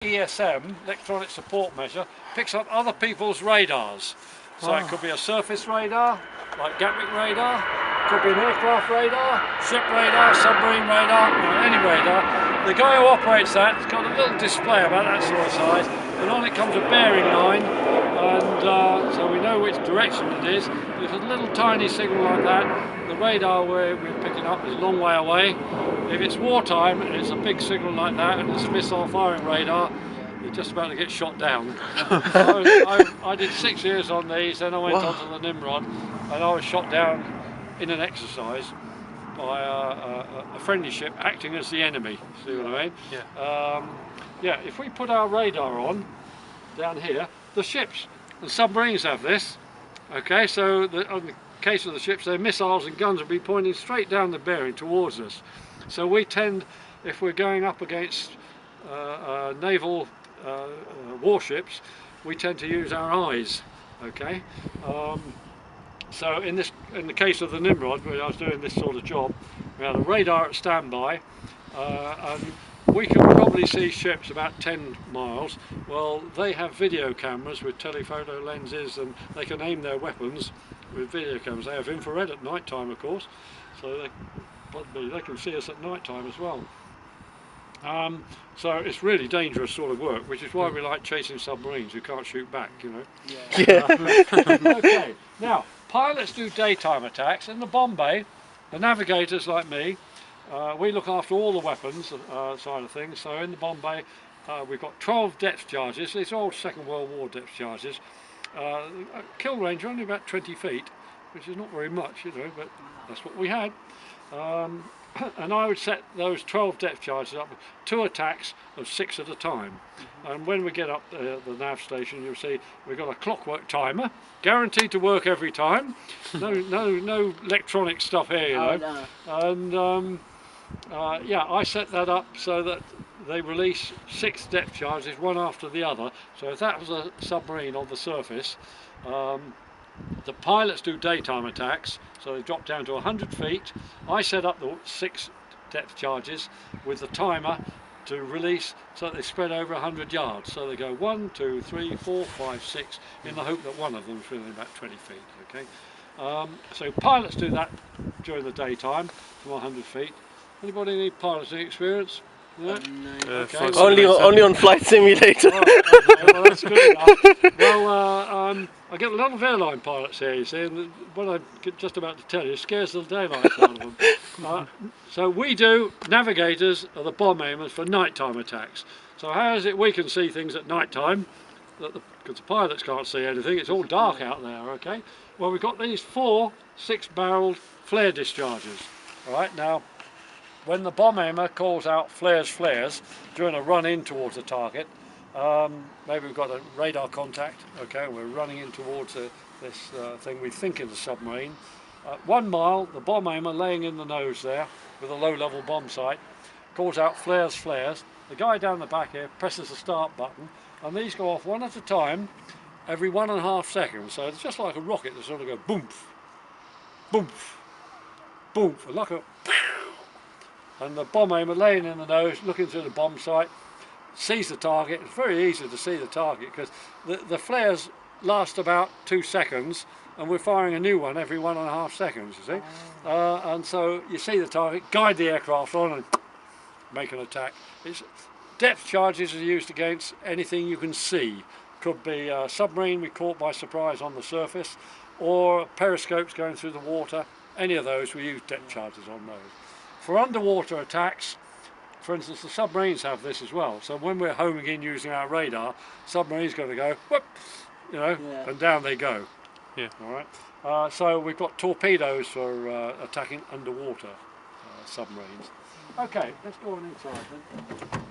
ESM, electronic support measure, picks up other people's radars. So it could be a surface radar, like Gatwick radar, could be an aircraft radar, ship radar, submarine radar, or any radar. The guy who operates that has got a little display about that sort of size, and on it comes a bearing line, and so we know which direction it is. If it's a little tiny signal like that, the radar we're picking up is a long way away. If it's wartime and it's a big signal like that and it's a missile firing radar, you're just about to get shot down. I did 6 years on these, then I went on to the Nimrod, and I was shot down in an exercise by a friendly ship acting as the enemy. See what I mean? Yeah. Yeah. If we put our radar on down here, the ships, the submarines have this. Okay, so on the case of the ships, their missiles and guns will be pointing straight down the bearing towards us. So we tend, if we're going up against naval warships, we tend to use our eyes. Okay, so in the case of the Nimrod, where I was doing this sort of job, we had a radar at standby, and we can probably see ships about 10 miles. Well, they have video cameras with telephoto lenses, and they can aim their weapons with video cameras. They have infrared at night time, of course, so they can see us at night time as well. So it's really dangerous sort of work, which is why we like chasing submarines who can't shoot back, you know. Yeah. Okay, now pilots do daytime attacks. In the bomb bay, the navigators like me, we look after all the weapons side of things. So in the bomb bay, we've got 12 depth charges. These are all Second World War depth charges. Kill range only about 20 feet, which is not very much, you know, but that's what we had. And I would set those 12 depth charges up with 2 attacks of 6 at a time. And when we get up the nav station, you'll see we've got a clockwork timer, guaranteed to work every time. No electronic stuff here, you know. Oh, no. And yeah, I set that up so that they release 6 depth charges, one after the other. So if that was a submarine on the surface, the pilots do daytime attacks, so they drop down to 100 feet. I set up the 6 depth charges with the timer to release so that they spread over 100 yards. So they go 1, 2, 3, 4, 5, 6 in the hope that one of them is within about 20 feet. Okay, so pilots do that during the daytime from 100 feet. Anybody need piloting experience? Yeah? No. Okay, only on Flight Simulator. Oh, okay, well, that's good enough. Well, I get a lot of airline pilots here, you see, and what I'm just about to tell you scares the daylight out of them. So we do, navigators are the bomb aimers for nighttime attacks. So how is it we can see things at night time? Because the pilots can't see anything, it's all dark out there, okay? Well, we've got these 4 6-barreled flare discharges. All right, now, when the bomb aimer calls out flares during a run in towards the target, maybe we've got a radar contact, okay, we're running in towards this thing we think is a submarine. 1 mile, the bomb aimer laying in the nose there with a low-level bomb sight calls out flares. The guy down the back here presses the start button, and these go off one at a time every 1.5 seconds. So it's just like a rocket that sort of go boom, boom, boom, like a. And the bomb aimer laying in the nose, looking through the bomb sight, sees the target. It's very easy to see the target because the flares last about 2 seconds, and we're firing a new one every 1.5 seconds, you see. And so you see the target, guide the aircraft on and make an attack. Depth charges are used against anything you can see. Could be a submarine we caught by surprise on the surface, or periscopes going through the water. Any of those, we use depth charges on those. For underwater attacks, for instance, the submarines have this as well. So when we're homing in using our radar, submarine's going to go, whoop, you know, and down they go. Yeah. All right. So we've got torpedoes for attacking underwater submarines. Okay, let's go on inside then.